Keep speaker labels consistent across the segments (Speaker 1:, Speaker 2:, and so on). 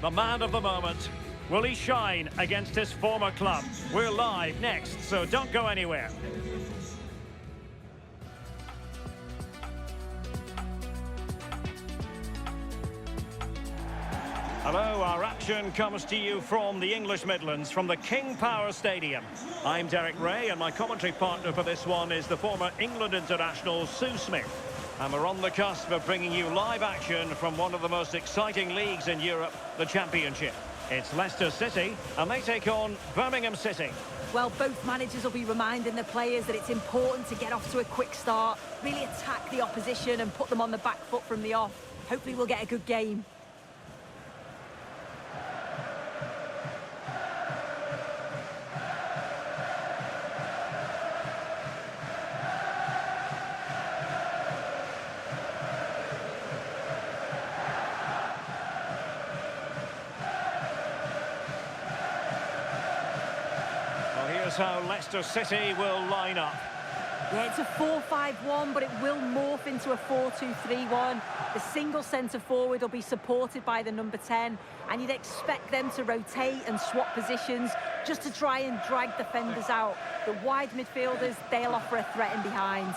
Speaker 1: the man of the moment. Will he shine against his former club? We're live next, so don't go anywhere. Hello, our action comes to you from the English Midlands, from the King Power Stadium. I'm Derek Ray, and my commentary partner for this one is the former England international Sue Smith. And we're on the cusp of bringing you live action from one of the most exciting leagues in Europe, the Championship. It's Leicester City, and they take on Birmingham City.
Speaker 2: Well, both managers will be reminding the players that it's important to get off to a quick start, really attack the opposition and put them on the back foot from the off. Hopefully we'll get a good game.
Speaker 1: Here's how Leicester City will line up.
Speaker 2: Yeah, it's a 4-5-1, but it will morph into a 4-2-3-1. The single centre-forward will be supported by the number 10, and you'd expect them to rotate and swap positions just to try and drag defenders out. The wide midfielders, they'll offer a threat in behind.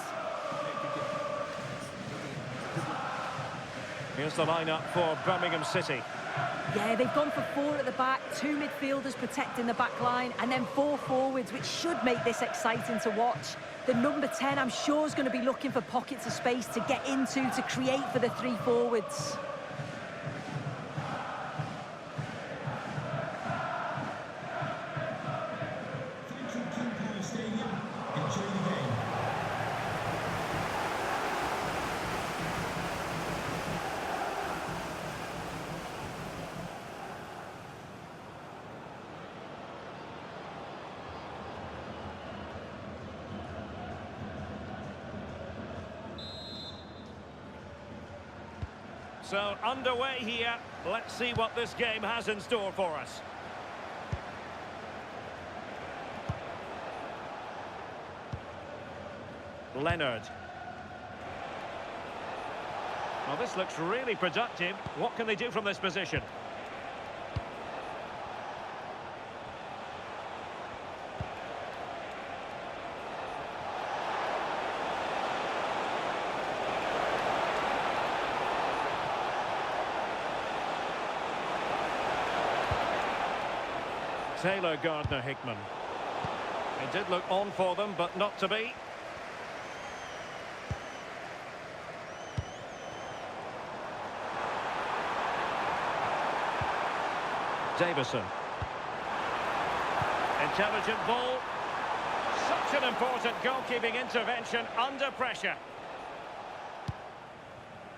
Speaker 1: Here's the lineup for Birmingham City.
Speaker 2: Yeah, they've gone for 4 at the back, 2 midfielders protecting the back line, and then 4 forwards, which should make this exciting to watch. The number 10, I'm sure, is going to be looking for pockets of space to get into, to create for the 3 forwards.
Speaker 1: So, underway here. Let's see what this game has in store for us. Leonard. Well, this looks really productive. What can they do from this position? Taylor Gardner-Hickman. It did look on for them, but not to be. Davison. Intelligent ball. Such an important goalkeeping intervention under pressure.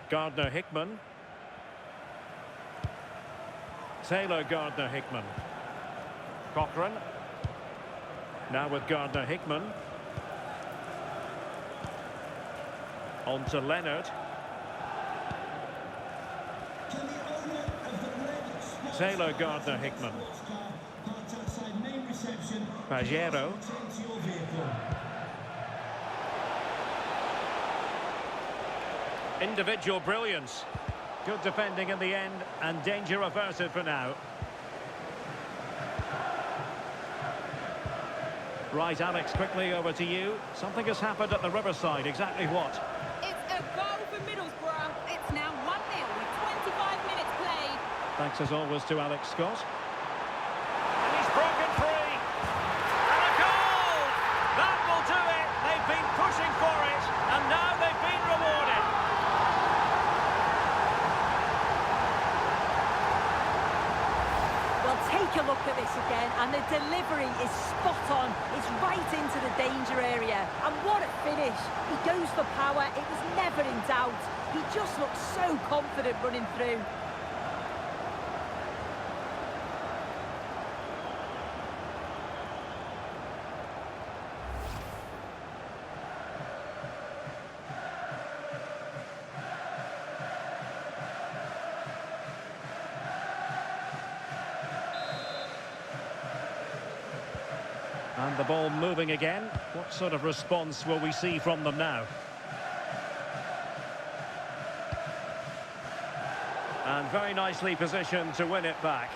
Speaker 1: Gardner-Hickman. Taylor Gardner-Hickman. Cochran. Now with Gardner-Hickman. On to Leonard. Taylor Gardner-Hickman. Pajero. Individual brilliance. Good defending in the end, and danger averted for now. Right, Alex, quickly over to you. Something has happened at the Riverside. Exactly what?
Speaker 3: It's a goal for Middlesbrough. It's now 1-0 with 25 minutes played.
Speaker 1: Thanks as always to Alex Scott. And he's broken free. And a goal! That will do it. They've been pushing for it, and now they've been rewarded.
Speaker 2: Well, take a look at this again, and the delivery is spot on. It's right into the danger area. And what a finish. He goes for power. It was never in doubt. He just looks so confident running through.
Speaker 1: And the ball moving again. What sort of response will we see from them now? And Very nicely positioned to win it back.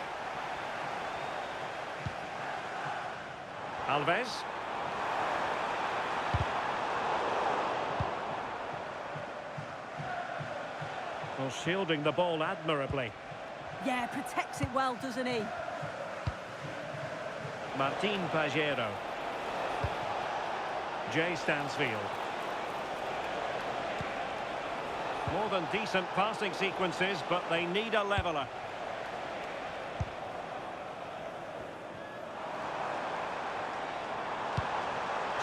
Speaker 1: Alves. Well, shielding the ball admirably.
Speaker 2: Yeah, protects it well, doesn't he?
Speaker 1: Martin Pajero. Jay Stansfield. More than decent passing sequences, but they need a leveller.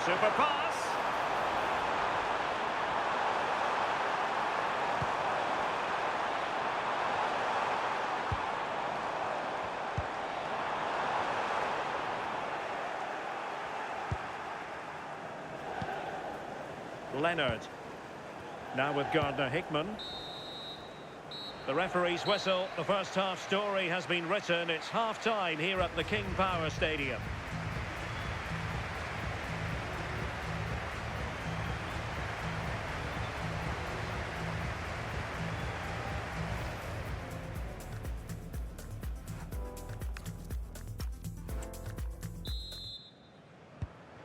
Speaker 1: Super pass. Leonard. Now with Gardner-Hickman. The referee's whistle. The first half story has been written. It's half-time here at the King Power Stadium.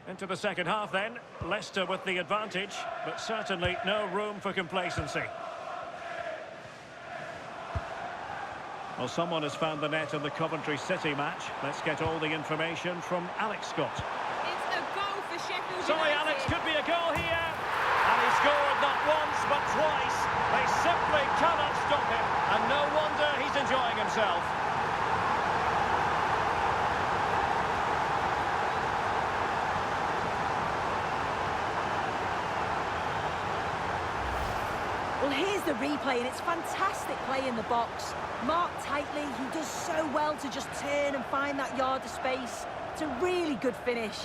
Speaker 1: Into the second half then. Leicester with the advantage, but certainly no room for complacency. Well, someone has found the net in the Coventry City match. Let's get all the information from Alex Scott.
Speaker 3: It's a goal for Sheffield United.
Speaker 1: Sorry, Alex, could be a goal here. And he scored not once, but twice. They simply cannot stop him. And no wonder he's enjoying himself.
Speaker 2: Well, here's the replay, and it's fantastic play in the box. Marked tightly, he does so well to just turn and find that yard of space. It's a really good finish.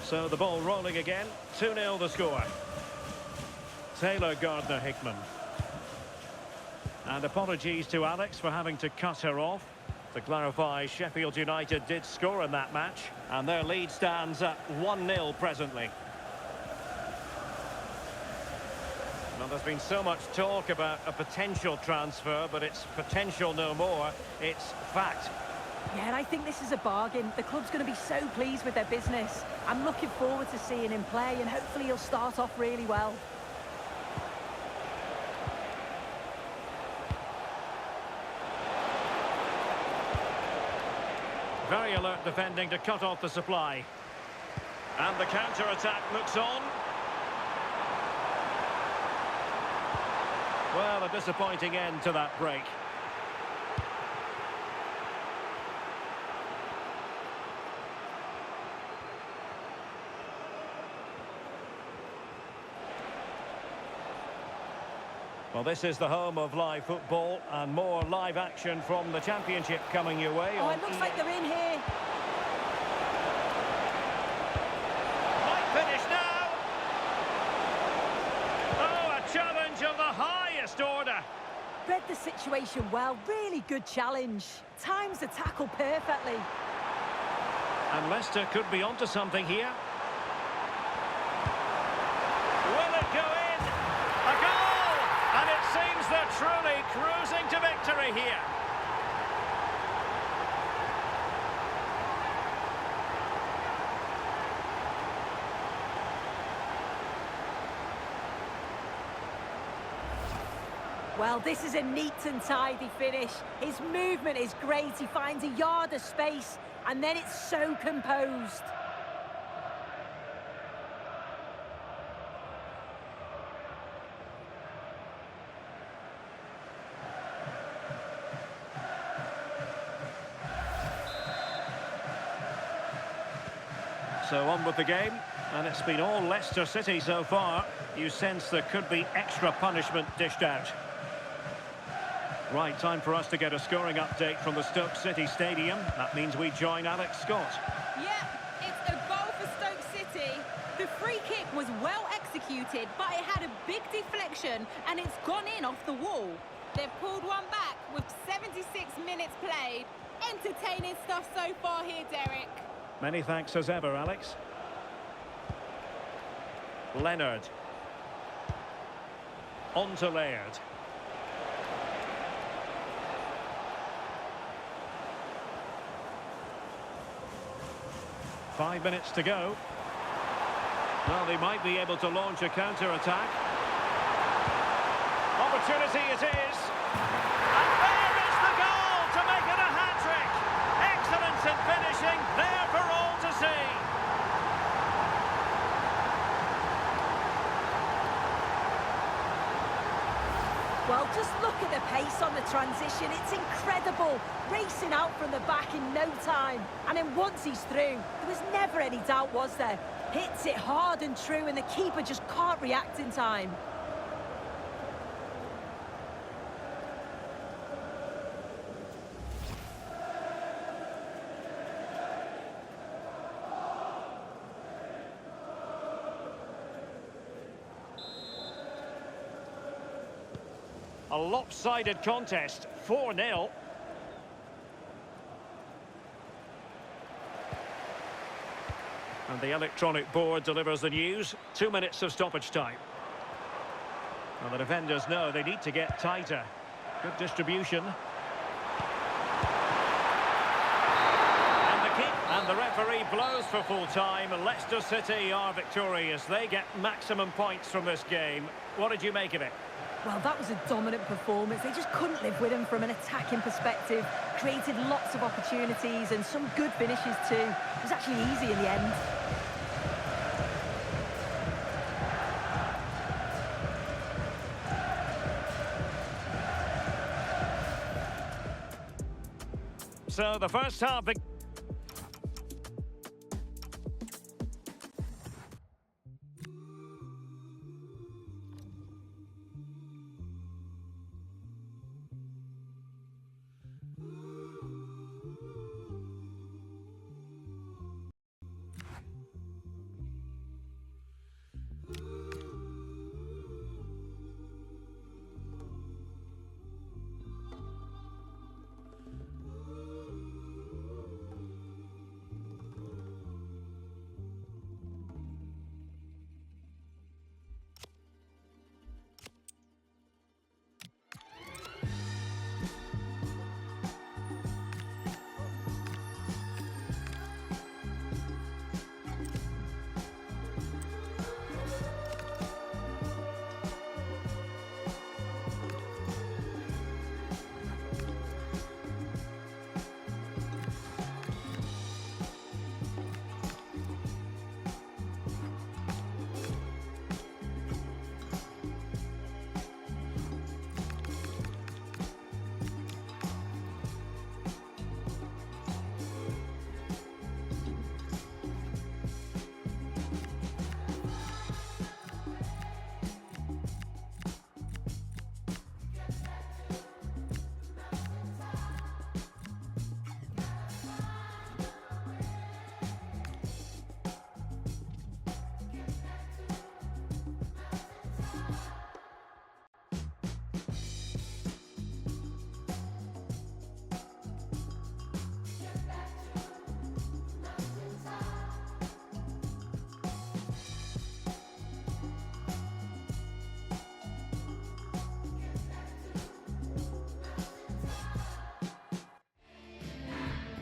Speaker 1: So the ball rolling again. 2-0 the score. Taylor Gardner-Hickman. And apologies to Alex for having to cut her off. To clarify, Sheffield United did score in that match, and their lead stands at 1-0 presently. Well, there's been so much talk about a potential transfer, but it's potential no more. It's fact.
Speaker 2: Yeah, and I think this is a bargain. The club's going to be so pleased with their business. I'm looking forward to seeing him play, and hopefully he'll start off really well.
Speaker 1: Very alert defending to cut off the supply. And the counter-attack looks on. Well, a disappointing end to that break. Well, this is the home of live football, and more live action from the Championship coming your way.
Speaker 2: Oh, it looks like they're in here.
Speaker 1: Might finish now. Oh, a challenge of the highest order.
Speaker 2: Read the situation well. Really good challenge. Times the tackle perfectly.
Speaker 1: And Leicester could be onto something here. Will it go in? A goal! And it seems they're truly cruising to victory here.
Speaker 2: Well, this is a neat and tidy finish. His movement is great. He finds a yard of space, and then it's so composed.
Speaker 1: So on with the game, and it's been all Leicester City so far. You sense there could be extra punishment dished out. Right, time for us to get a scoring update from the Stoke City Stadium. That means we join Alex Scott.
Speaker 3: Yeah, it's a goal for Stoke City. The free kick expected, but it had a big deflection and it's gone in off the wall. They've pulled one back with 76 minutes played. Entertaining stuff so far here, Derek.
Speaker 1: Many thanks as ever, Alex. Leonard. On to Laird. Five minutes to go. Well, they might be able to launch a counter-attack. Opportunity it is. And there is the goal to make it a hat-trick. Excellence in finishing, there for all to see.
Speaker 2: Well, just look at the pace on the transition. It's incredible. Racing out from the back in no time. And then once he's through, there was never any doubt, was there? Hits it hard and true, and the keeper just can't react in time.
Speaker 1: A lopsided contest, 4-0. And the electronic board delivers the news. 2 minutes of stoppage time. Well, the defenders know they need to get tighter. Good distribution. And the referee blows for full time. Leicester City are victorious. They get maximum points from this game. What did you make of it?
Speaker 2: Well, that was a dominant performance. They just couldn't live with him from an attacking perspective. Created lots of opportunities and some good finishes too. It was actually easy in the end.
Speaker 1: So the first half...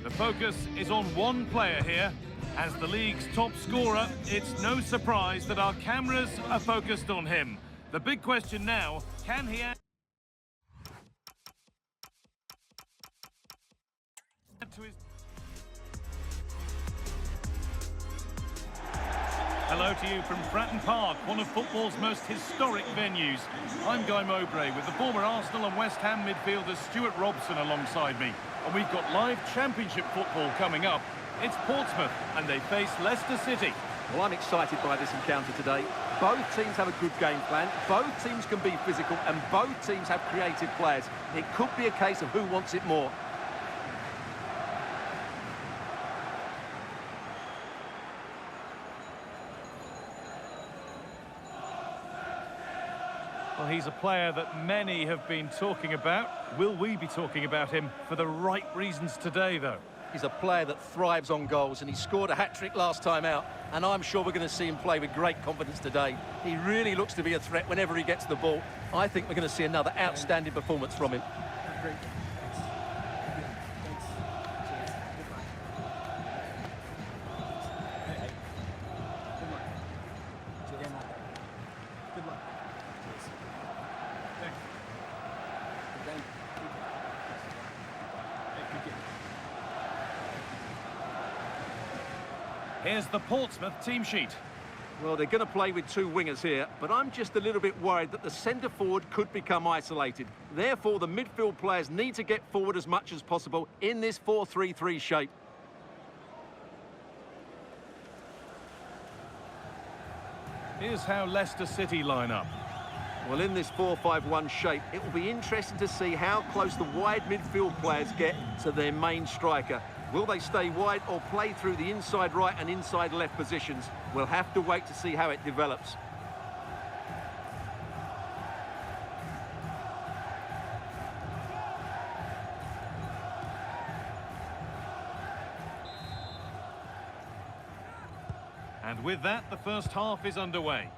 Speaker 4: The focus is on one player here. As the league's top scorer, it's no surprise that our cameras are focused on him. The big question now, can he add to his... Hello to you from Fratton Park, one of football's most historic venues. I'm Guy Mowbray with the former Arsenal and West Ham midfielder Stuart Robson alongside me. And we've got live championship football coming up. It's Portsmouth and they face Leicester City.
Speaker 5: Well, I'm excited by this encounter today. Both teams have a good game plan, both teams can be physical and both teams have creative players. It could be a case of who wants it more.
Speaker 4: Well, he's a player that many have been talking about. Will we be talking about him for the right reasons today, though?
Speaker 5: He's a player that thrives on goals, and he scored a hat-trick last time out, and I'm sure we're going to see him play with great confidence today. He really looks to be a threat whenever he gets the ball. I think we're going to see another outstanding performance from him.
Speaker 4: Here's the Portsmouth team sheet.
Speaker 5: Well, they're going to play with two wingers here, but I'm just a little bit worried that the centre-forward could become isolated. Therefore, the midfield players need to get forward as much as possible in this 4-3-3 shape.
Speaker 4: Here's how Leicester City line up.
Speaker 5: Well, in this 4-5-1 shape, it will be interesting to see how close the wide midfield players get to their main striker. Will they stay wide or play through the inside right and inside left positions? We'll have to wait to see how it develops.
Speaker 4: And with that, the first half is underway.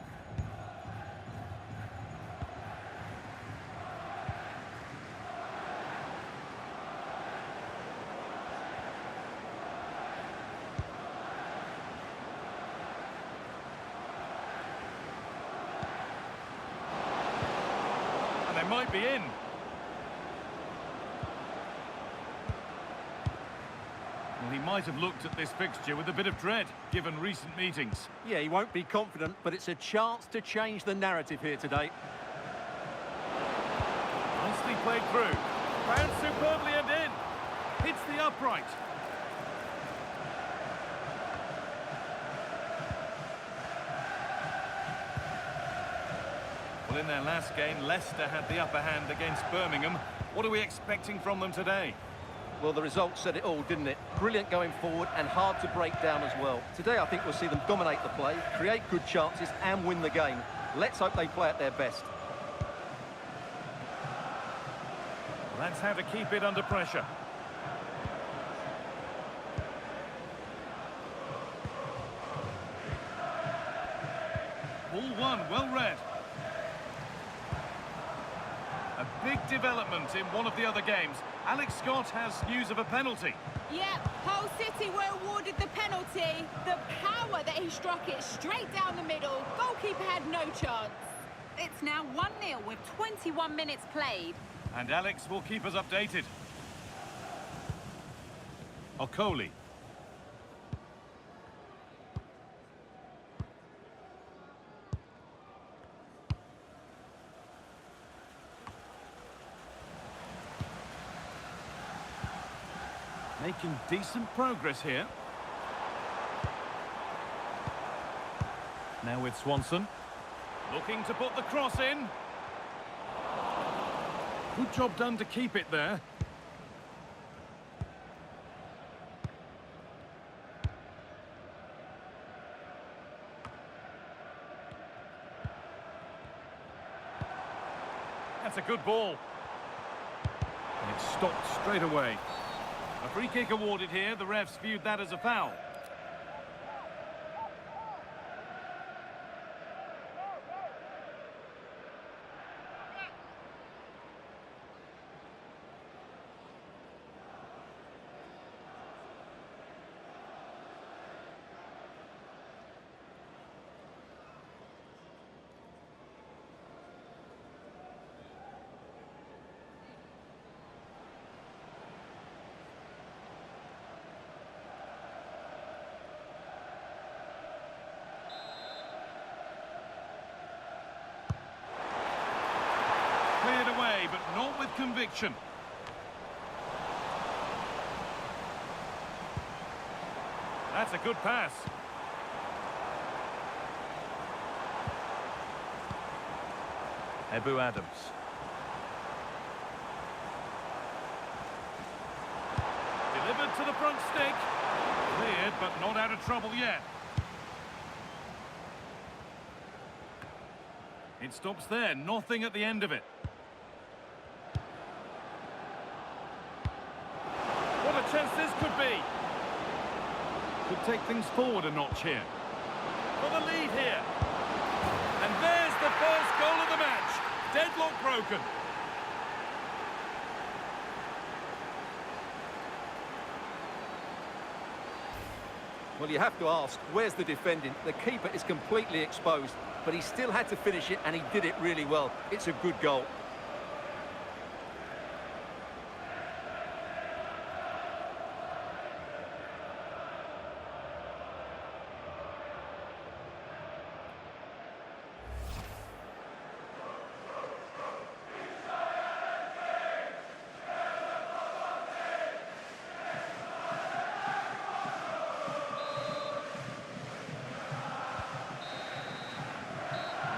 Speaker 4: And they might be in. Well, he might have looked at this fixture with a bit of dread, given recent meetings.
Speaker 5: Yeah, he won't be confident, but it's a chance to change the narrative here today.
Speaker 4: Nicely played through. Bounced superbly and in. Hits the upright. Well, in their last game, Leicester had the upper hand against Birmingham. What are we expecting from them today?
Speaker 5: Well, the result said it all, didn't it? Brilliant going forward and hard to break down as well. Today, I think we'll see them dominate the play, create good chances and win the game. Let's hope they play at their best.
Speaker 4: Well, that's how to keep it under pressure. Ball one, well read. A big development in one of the other games. Alex Scott has news of a penalty.
Speaker 3: Yep, Hull City were awarded the penalty. The power that he struck it straight down the middle. Goalkeeper had no chance.
Speaker 2: It's now 1-0 with 21 minutes played.
Speaker 4: And Alex will keep us updated. Okoli. Making decent progress here. Now with Swanson. Looking to put the cross in. Good job done to keep it there. That's a good ball. And it's stopped straight away. A free kick awarded here. The refs viewed that as a foul. Cleared away, but not with conviction. That's a good pass. Ebu Adams. Delivered to the front stick. Cleared, but not out of trouble yet. It stops there, nothing at the end of it. What a chance this could be. Could take things forward a notch here. For the lead here. And there's the first goal of the match. Deadlock broken.
Speaker 5: Well, you have to ask, where's the defending? The keeper is completely exposed, but he still had to finish it, and he did it really well. It's a good goal.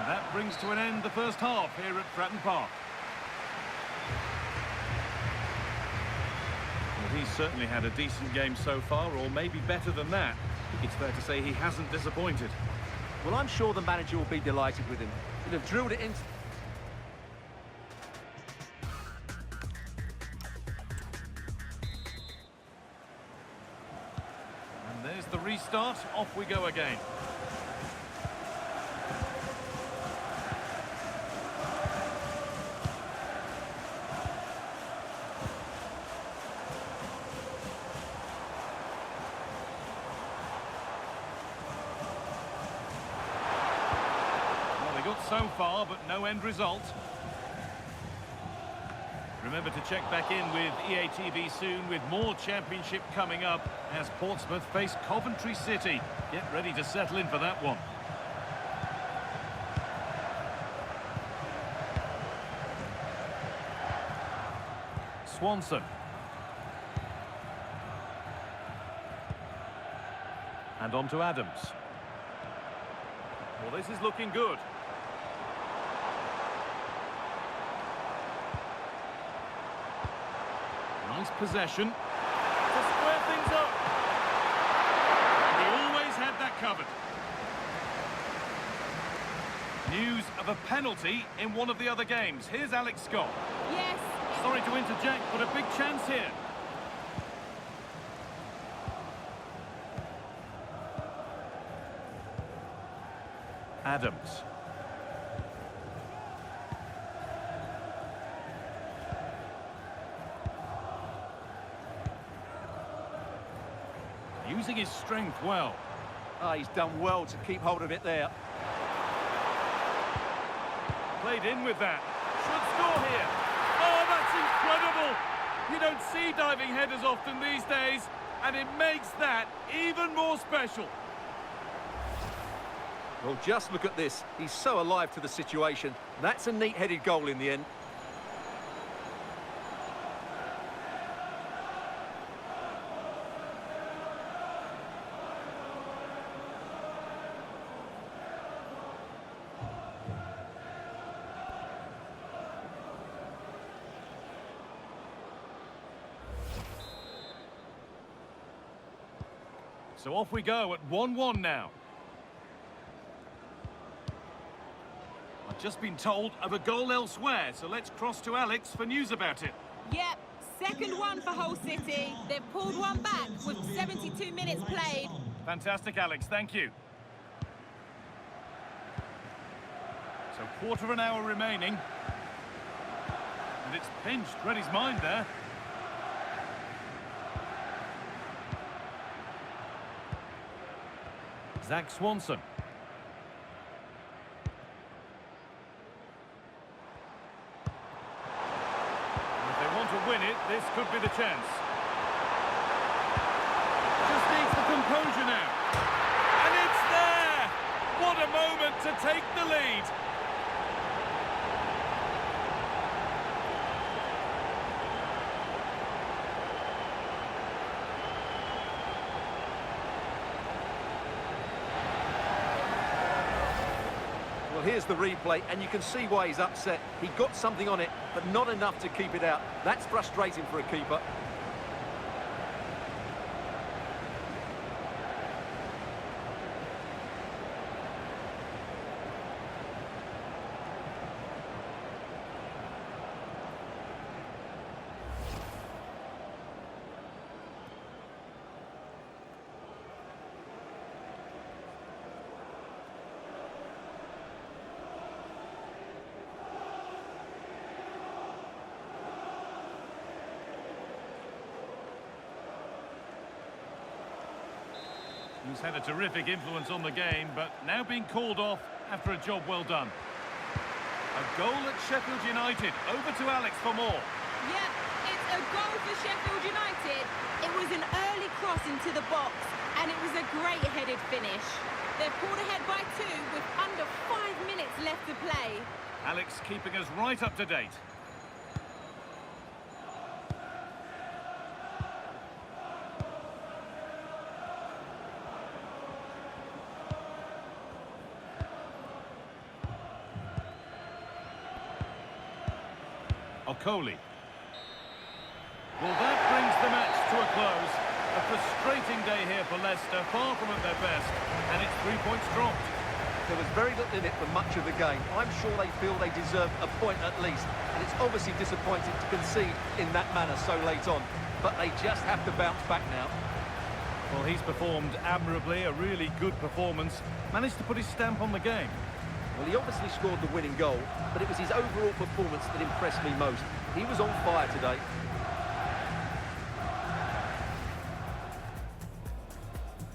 Speaker 4: That brings to an end the first half here at Fratton Park. Well, he's certainly had a decent game so far, or maybe better than that. It's fair to say he hasn't disappointed.
Speaker 5: Well, I'm sure the manager will be delighted with him. He'll have drilled it in.
Speaker 4: And there's the restart. Off we go again. So far, but no end result. Remember to check back in with EA TV soon with more championship coming up as Portsmouth face Coventry City. Get ready to settle in for that one. Swanson. And on to Adams. Well, this is looking good. Nice possession to square things up. He always had that covered. News of a penalty in one of the other games. Here's Alex Scott.
Speaker 3: Yes.
Speaker 4: Sorry to interject, but a big chance here. Adams. Using his strength well.
Speaker 5: Ah, he's done well to keep hold of it there.
Speaker 4: Played in with that. Should score here. Oh, that's incredible. You don't see diving headers often these days, and it makes that even more special.
Speaker 5: Well, just look at this. He's so alive to the situation. That's a neat-headed goal in the end.
Speaker 4: So off we go at 1-1 now. I've just been told of a goal elsewhere, so let's cross to Alex for news about it.
Speaker 3: Yep, second one for Hull City. They've pulled one back with 72 minutes played.
Speaker 4: Fantastic, Alex, thank you. So quarter of an hour remaining. And it's pinched, read his mind there. Zach Swanson. And if they want to win it, this could be the chance. Just needs the composure now. And it's there! What a moment to take the lead.
Speaker 5: Well, here's the replay, and you can see why he's upset. He got something on it, but not enough to keep it out. That's frustrating for a keeper.
Speaker 4: once had a terrific influence on the game, but now being called off after a job well done. A goal at Sheffield United. Over to Alex for more.
Speaker 3: Yep, it's a goal for Sheffield United. It was an early cross into the box, and it was a great headed finish. They're pulled ahead by 2 with under 5 minutes left to play.
Speaker 4: Alex keeping us right up to date. Okoli. Well, that brings the match to a close. A frustrating day here for Leicester, far from at their best, and it's 3 points dropped.
Speaker 5: There was very little in it for much of the game. I'm sure they feel they deserve a point at least, and it's obviously disappointing to concede in that manner so late on. But they just have to bounce back now.
Speaker 4: Well, he's performed admirably, a really good performance. Managed to put his stamp on the game.
Speaker 5: Well, he obviously scored the winning goal, but it was his overall performance that impressed me most. He was on fire today.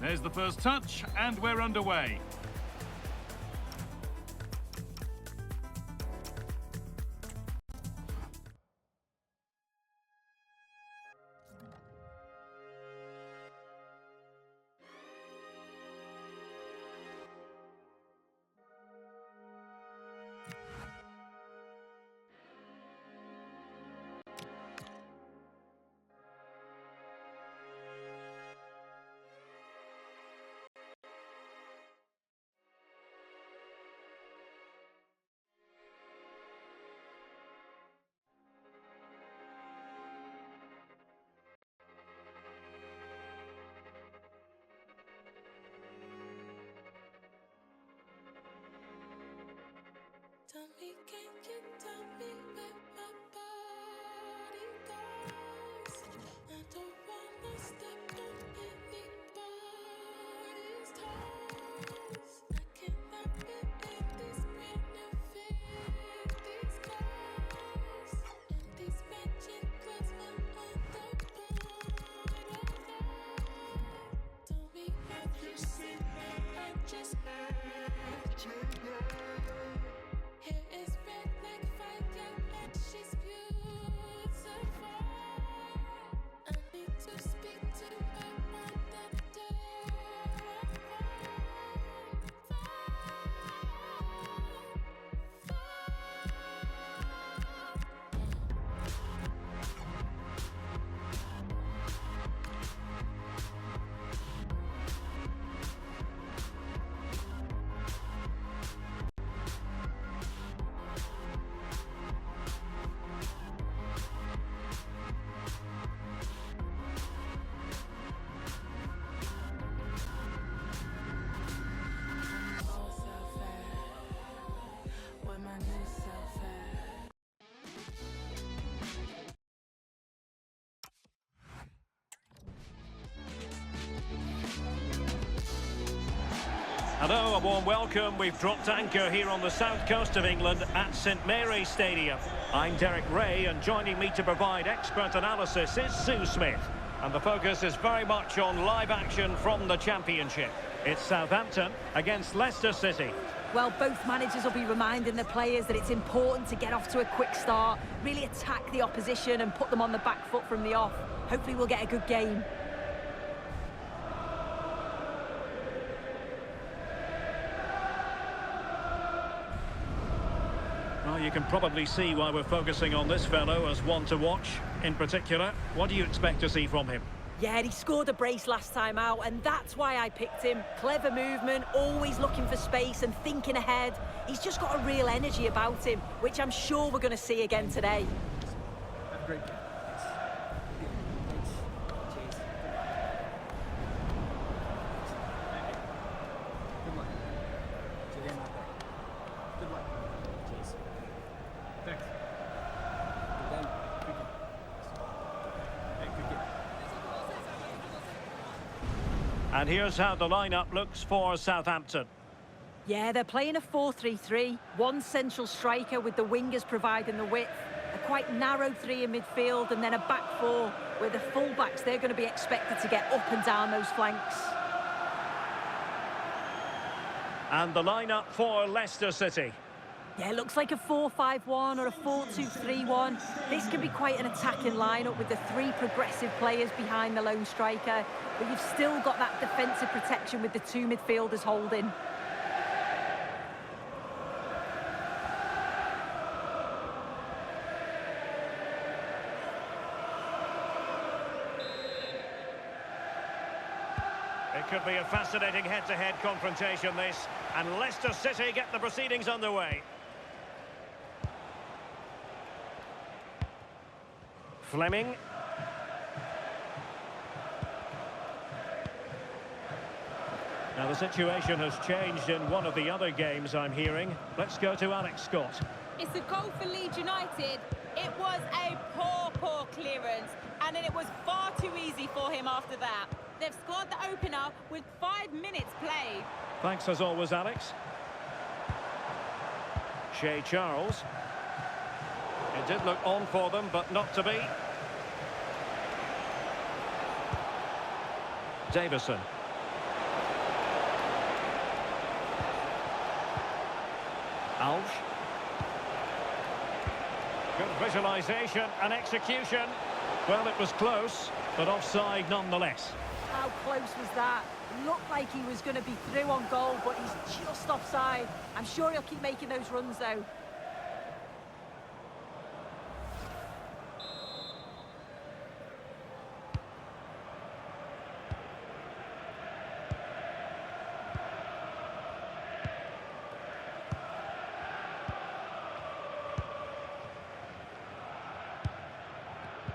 Speaker 4: There's the first touch, and we're underway.
Speaker 6: Tell me, can you tell me where my body goes? I don't wanna step on anybody's toes. I cannot be in this renovated these clothes. And these matching clothes fell on the borderline. Tell me, have you seen her? I just heard you. Hair is red like fire and she's beautiful. I need to speak to her another day.
Speaker 1: Hello, a warm welcome. We've dropped anchor here on the south coast of England at St Mary's Stadium. I'm Derek Ray, and joining me to provide expert analysis is Sue Smith. And the focus is very much on live action from the Championship. It's Southampton against Leicester City.
Speaker 2: Well, both managers will be reminding the players that it's important to get off to a quick start, really attack the opposition and put them on the back foot from the off. Hopefully we'll get a good game.
Speaker 1: Well, you can probably see why we're focusing on this fellow as one to watch. In particular, what do you expect to see from him?
Speaker 2: Yeah, he scored a brace last time out, and that's why I picked him. Clever movement, always looking for space and thinking ahead. He's just got a real energy about him, which I'm sure we're going to see again today.
Speaker 7: Have a great game. Good luck. To the end of the day. Good luck. Cheers. Thanks. Good game. Good game. Hey, good game.
Speaker 1: And here's how the lineup looks for Southampton.
Speaker 2: Yeah, they're playing a 4-3-3. One central striker with the wingers providing the width. A quite narrow three in midfield, and then a back four where the full-backs, they're going to be expected to get up and down those flanks.
Speaker 1: And the lineup for Leicester City.
Speaker 2: Yeah, it looks like a 4-5-1 or a 4-2-3-1. This can be quite an attacking lineup with the three progressive players behind the lone striker, but you've still got that defensive protection with the two midfielders holding.
Speaker 1: It could be a fascinating head-to-head confrontation, this, and Leicester City get the proceedings underway. Fleming. Now the situation has changed in one of the other games, I'm hearing. Let's go to Alex Scott.
Speaker 3: It's a goal for Leeds United. It was a poor clearance, and then it was far too easy for him after that. They've scored the opener with 5 minutes played.
Speaker 1: Thanks as always, Alex. Shea Charles. It did look on for them, but not to be. Davison. Alves. Good visualisation and execution. Well, it was close, but offside nonetheless.
Speaker 2: How close was that? Looked like he was going to be through on goal, but he's just offside. I'm sure he'll keep making those runs, though.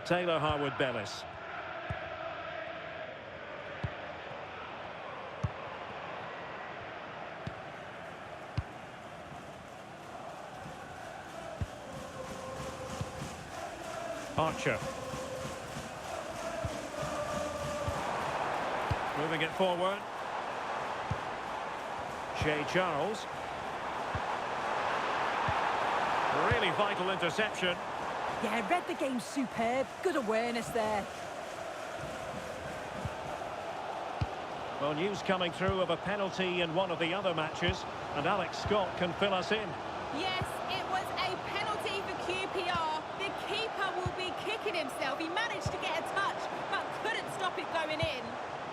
Speaker 1: Taylor Harwood-Bellis. Archer. Moving it forward. Shea Charles. Really vital interception.
Speaker 2: Yeah, read the game superb. Good awareness there.
Speaker 1: Well, news coming through of a penalty in one of the other matches, and Alex Scott can fill us in.
Speaker 3: Yes, it was a penalty for QPR. The keeper will be kicking himself. He managed to get a touch, but couldn't stop it going in.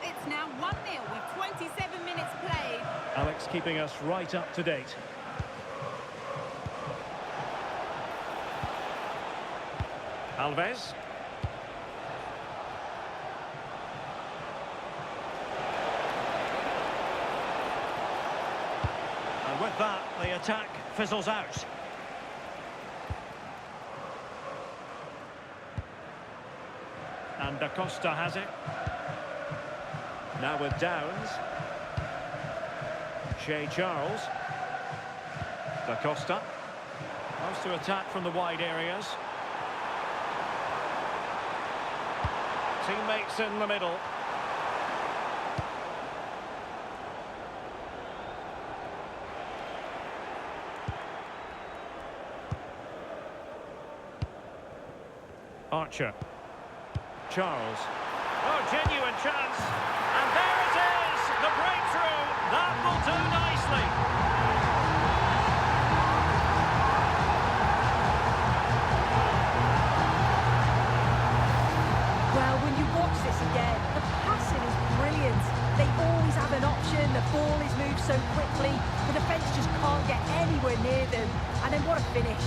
Speaker 3: It's now 1-0 with 27 minutes played.
Speaker 1: Alex keeping us right up to date. Alves. And with that, the attack fizzles out. And Da Costa has it. Now with Downs. Shea Charles. Da Costa. Wants to attack from the wide areas. Teammates in the middle. Archer. Charles. Oh, genuine chance. And there it is! The breakthrough! That will do nicely.
Speaker 2: Well, when you watch this again, the passing is brilliant. They always have an option. The ball is moved so quickly. The defence just can't get anywhere near them. And then what a finish.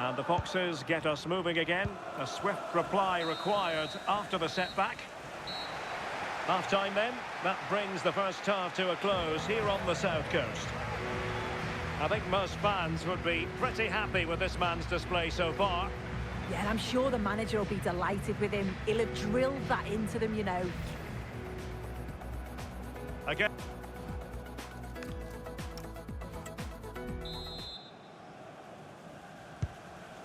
Speaker 1: And the Foxes get us moving again. A swift reply required after the setback. Half-time then. That brings the first half to a close here on the South Coast. I think most fans would be pretty happy with this man's display so far.
Speaker 2: Yeah, and I'm sure the manager will be delighted with him. He'll have drilled that into them, you know.
Speaker 1: Again.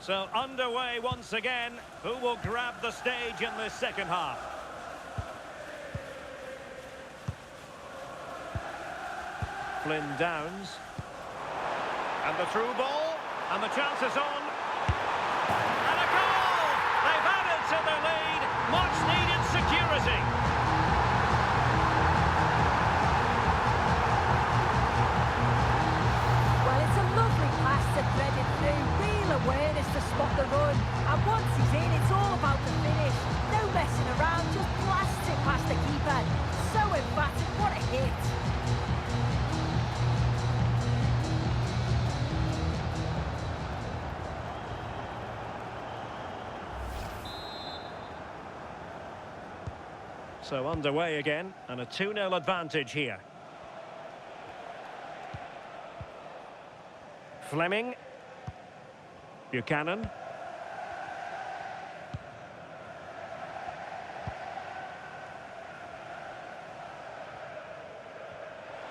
Speaker 1: So underway once again. Who will grab the stage in this second half? Flynn Downs. And the through ball. And the chance is on. And a goal! They've added to their lead. Much needed security.
Speaker 2: Well, it's a lovely pass to thread it through. Real awareness to spot the run. And once he's in, it's all about the finish. No messing around, just blast it past the keeper. So emphatic, what a hit.
Speaker 1: So underway again, and a 2-0 advantage here. Fleming. Buchanan.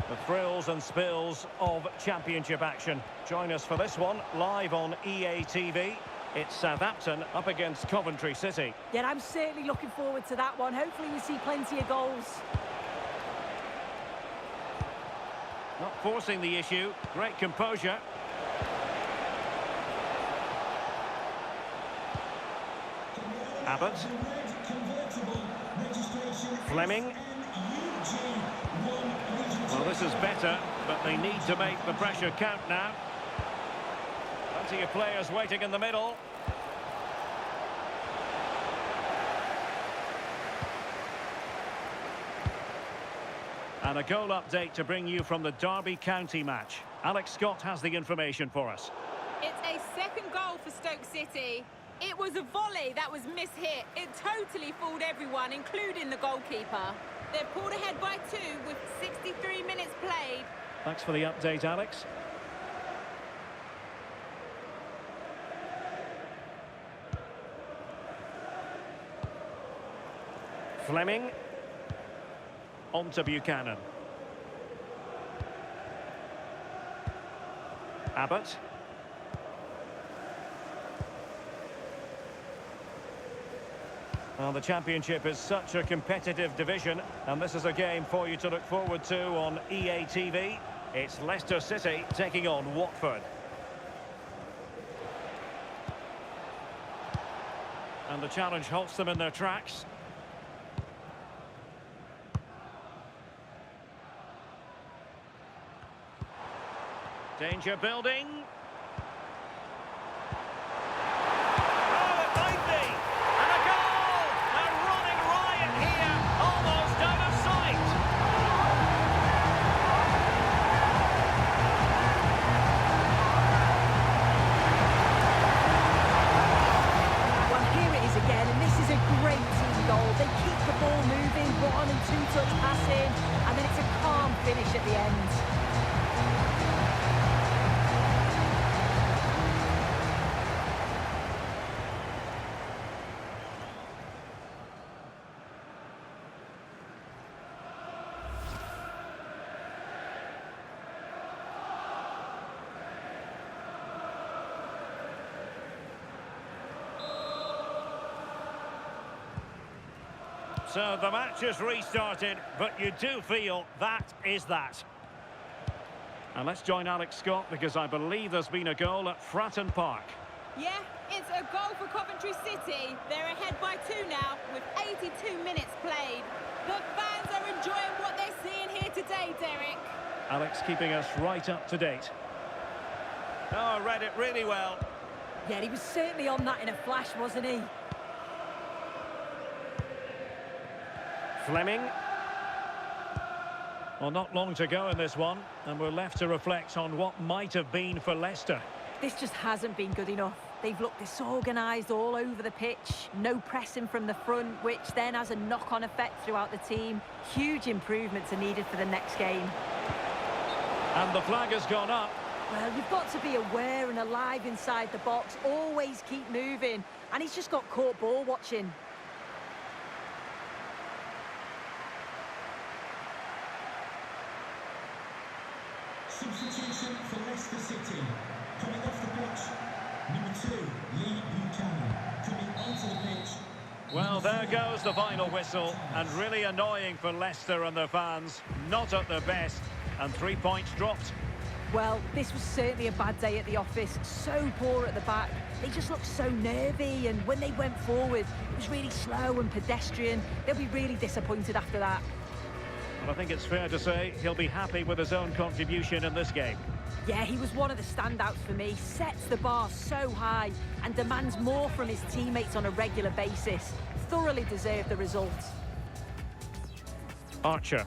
Speaker 1: The thrills and spills of championship action. Join us for this one, live on EA TV. It's Southampton up against Coventry City.
Speaker 2: Yeah, I'm certainly looking forward to that one. Hopefully we see plenty of goals.
Speaker 1: Not forcing the issue. Great composure. Abbott. Fleming. Well, this is better, but they need to make the pressure count now. Plenty of players waiting in the middle. And a goal update to bring you from the Derby County match. Alex Scott has the information for us.
Speaker 3: It's a second goal for Stoke City. It was a volley that was mishit. It totally fooled everyone, including the goalkeeper. They've pulled ahead by 2 with 63 minutes played.
Speaker 1: Thanks for the update, Alex. Fleming. On to Buchanan. Abbott. Well, the Championship is such a competitive division, and this is a game for you to look forward to on EA TV. It's Leicester City taking on Watford. And the challenge halts them in their tracks. Danger building. Oh, it might be. And a goal! A running riot here, almost out of sight.
Speaker 2: Well, here it is again, and this is a great team goal. They keep the ball moving, 1- and 2-touch passing, and then it's a calm finish at the end.
Speaker 1: So the match has restarted, but you do feel that is that. And let's join Alex Scott, because I believe there's been a goal at Fratton Park.
Speaker 3: Yeah, it's a goal for Coventry City. They're ahead by 2 now with 82 minutes played. The fans are enjoying what they're seeing here today, Derek.
Speaker 1: Alex keeping us right up to date. Oh, read it really well.
Speaker 2: Yeah, he was certainly on that in a flash, wasn't he?
Speaker 1: Fleming. Well, not long to go in this one, and we're left to reflect on what might have been for Leicester.
Speaker 2: This just hasn't been good enough. They've looked disorganised all over the pitch. No pressing from the front, which then has a knock-on effect throughout the team. Huge improvements are needed for the next game.
Speaker 1: And the flag has gone up.
Speaker 2: Well, you've got to be aware and alive inside the box. Always keep moving. And he's just got caught ball watching.
Speaker 8: Substitution for Leicester City. Coming off the pitch,
Speaker 1: Well, there goes the final whistle, and really annoying for Leicester and their fans. Not at their best, and 3 points dropped.
Speaker 2: Well, this was certainly a bad day at the office. So poor at the back. They just looked so nervy, and when they went forward, it was really slow and pedestrian. They'll be really disappointed after that.
Speaker 1: But I think it's fair to say he'll be happy with his own contribution in this game.
Speaker 2: Yeah, he was one of the standouts for me. Sets the bar so high and demands more from his teammates on a regular basis. Thoroughly deserved the result.
Speaker 1: Archer.